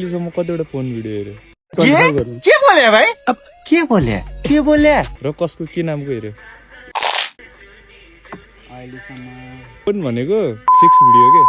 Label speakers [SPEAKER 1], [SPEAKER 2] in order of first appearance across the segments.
[SPEAKER 1] अहिलेसम्म कतिवटा phone video हेऱ्यो
[SPEAKER 2] के बोले भाइ अब के बोले
[SPEAKER 1] र कसको के नामको हेऱ्यो
[SPEAKER 2] अहिलेसम्म
[SPEAKER 1] फोन भनेको 6 भिडियो के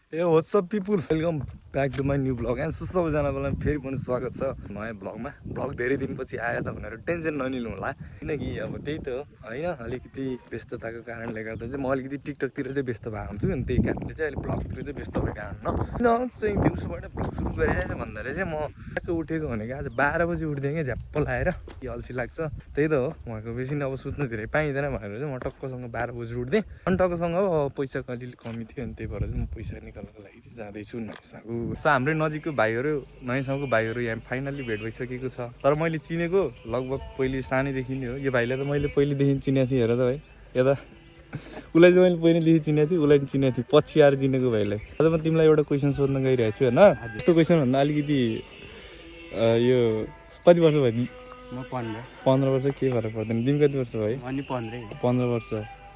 [SPEAKER 1] ए what's up people welcome back to my new blog and सबैजनालाई फेरि पनि स्वागत छ नयाँ ब्लगमा। ब्लग धेरै दिनपछि आयो त भनेर टेन्सन नलिनु होला, किनकि अब त्यही त हो होइन, अलिकति व्यस्तताको कारणले गर्दा चाहिँ म अलिकति टिकटकतिर चाहिँ व्यस्त भएको हुन्छु अनि त्यही कारणले चाहिँ अहिले ब्लगतिर चाहिँ व्यस्त भइरहेको हुन्न। किन चाहिँ दिउँसोबाट ब्लग सुरु गरिरहेको भन्दाखेरि चाहिँ म ट्याक्क उठेको भनेको आज 12 बजी उठ्थेँ क्या, झ्याप्प लाएर अल्छी लाग्छ। त्यही त हो, उहाँको बेसी नै अब सुत्न धेरै पाइँदैन भनेर चाहिँ म टक्कसँग 12 बजी उठ्थेँ। अनि टक्कसँग अब पैसाको अलिअलि कमी थियो अनि त्यही भएर चाहिँ म पैसा निकाल्नको लागि चाहिँ जाँदैछु नयाँसाको। सो हाम्रै नजिकको भाइहरू नयाँसाको भाइहरू यहाँ फाइनल्ली भेट भइसकेको छ। तर मैले चिनेको लगभग पहिले सानैदेखि नै हो। यो भाइलाई त मैले पहिलेदेखि चिनेको थिएँ, हेर त भाइ यता उसलाई चाहिँ मैले पहिलेदेखि चिनेको थिएँ, उसलाई पनि चिनेको थिएँ, पछि आएर चिनेको भाइलाई। आज म तिमीलाई एउटा क्वेसन सोध्न गइरहेको छु होइन। यस्तो क्वेसन भन्दा अलिकति यो कति वर्ष भयो?
[SPEAKER 2] म
[SPEAKER 1] 15 वर्ष के फरक पर्दैन। तिमी कति वर्ष भयो?
[SPEAKER 2] अनि
[SPEAKER 1] 15 वर्ष।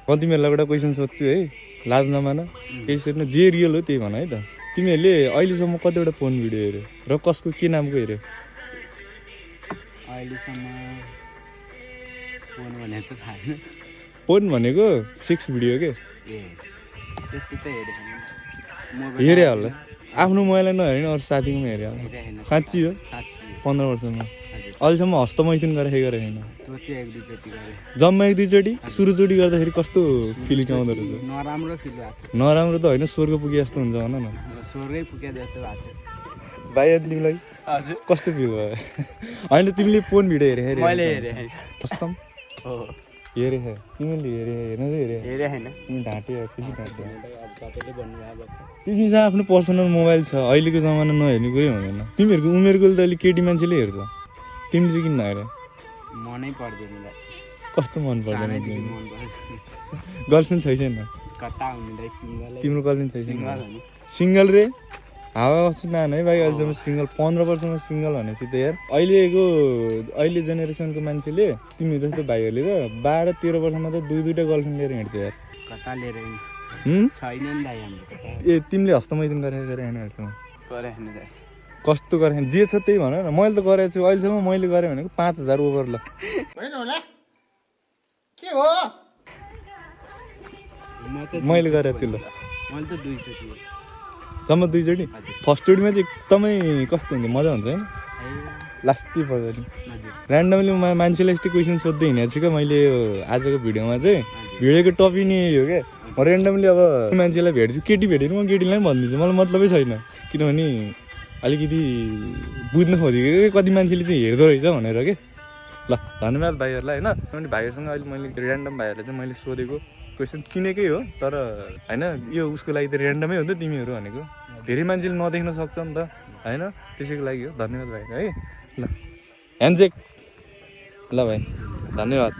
[SPEAKER 1] म तिमीहरूलाई एउटा क्वेसन सोध्छु है, लाज नमान, केही सोध्नु, जे रियल हो त्यही भन है त। तिमीहरूले अहिलेसम्म कतिवटा फोन भिडियो हेऱ्यो र कसको के नामको हेऱ्यो?
[SPEAKER 2] अहिलेसम्म फोन भनेको त थाहा छैन।
[SPEAKER 1] फोन भनेको 6 भिडियो के
[SPEAKER 2] त्यस्तो त
[SPEAKER 1] हेऱ्यो होला। आफ्नो मोबाइललाई नहेरेन अरू साथीकोमा हेऱ्यो होला। साँच्ची हो? 15 वर्षमा अहिलेसम्म हस्त मैथुन गरेको छैन। जम्मा 1-2 चोटि सुरुचोटि गर्दाखेरि कस्तो फिलिङ आउँदो रहेछ?
[SPEAKER 2] नराम्रो फिल भएको।
[SPEAKER 1] नराम्रो त होइन, स्वर्ग पुगे जस्तो हुन्छ भन न।
[SPEAKER 2] स्वर्गै पुगे जस्तो भएको थियो
[SPEAKER 1] भाइ। अनि तिमीलाई हजुर कस्तो फिल भयो? होइन तिमीले फोन भिडियो हेरेँ
[SPEAKER 2] मैले हेरेँ
[SPEAKER 1] कसम
[SPEAKER 2] हो
[SPEAKER 1] हेरेँ तिमीले हेर्न चाहिँ
[SPEAKER 2] हेरेँ होइन
[SPEAKER 1] तिमी ढाँट्यो किन ढाँट्यो?
[SPEAKER 2] तपाईँले भन्नुभयो
[SPEAKER 1] तिमीसँग आफ्नो पर्सनल मोबाइल छ, अहिलेको जमाना नहेर्ने कुरै हुँदैन। तिमीहरूको उमेरको त अलिक केटी मान्छेले हेर्छ, तिमीले चाहिँ किन नहेर?
[SPEAKER 2] मनै पर्दैन।
[SPEAKER 1] कस्तो मन पर्दैन?
[SPEAKER 2] मन पर्दैन।
[SPEAKER 1] गर्लफ्रेन्ड छैन?
[SPEAKER 2] कता हुँदै सिङ्गल।
[SPEAKER 1] तिम्रो गर्लफ्रेन्ड छैन?
[SPEAKER 2] सिङ्गल
[SPEAKER 1] सिङ्गल रे हावा कस्तो नान है भाइ। अहिलेसम्म सिङ्गल 15 वर्षमा सिङ्गल भनेपछि त यार अहिले जेनेरेसनको मान्छेले तिमी जस्तो भाइहरूले त 12-13 वर्षमा त 2-2टा गर्लफ्रेन्ड लिएर हिँड्छ यार।
[SPEAKER 2] कता लिएर छैन नि दाइ हाम्रो।
[SPEAKER 1] ए तिमीले हस्तमैथुन गरेर हिँड्छौ?
[SPEAKER 2] गरेन दाइ।
[SPEAKER 1] कस्तो गरेँ जे छ त्यही भन न। मैले त गरेको छु अहिलेसम्म, मैले गरेँ भनेको 5000 ओभर ल।
[SPEAKER 2] होइन होला के हो?
[SPEAKER 1] मैले गरेको छु ल।
[SPEAKER 2] मैले त 2 चोटि।
[SPEAKER 1] जम्मा 2 चोटि? फर्स्ट चोटिमा चाहिँ एकदमै कस्तो हुन्छ, मजा हुन्छ होइन? लास्टै पर्छ नि। ऱ्यान्डमली मान्छेलाई यस्तै क्वेसन सोध्दै हिँडेको छु क्या मैले आजको भिडियोमा चाहिँ। भिडियोको टपिक नै यही हो क्या। म ऱ्यान्डमली अब मान्छेलाई भेट्छु, केटी भेटेर म केटीलाई पनि भनिदिन्छु, मलाई मतलबै छैन। किनभने अलिकति बुझ्न खोजेको कति मान्छेले चाहिँ हेर्दो रहेछ भनेर के। ल धन्यवाद भाइहरूलाई होइन। अनि भाइहरूसँग अहिले मैले ऱ्यान्डम भाइहरूलाई चाहिँ मैले सोधेको क्वेसन चिनेकै हो, तर होइन यो उसको लागि त ऱ्यान्डमै हो नि त तिमीहरू भनेको। धेरै मान्छेले नदेख्न सक्छ नि त होइन, त्यसैको लागि हो। धन्यवाद भाइ है। ल ह्यान्डसेक। ल भाइ धन्यवाद।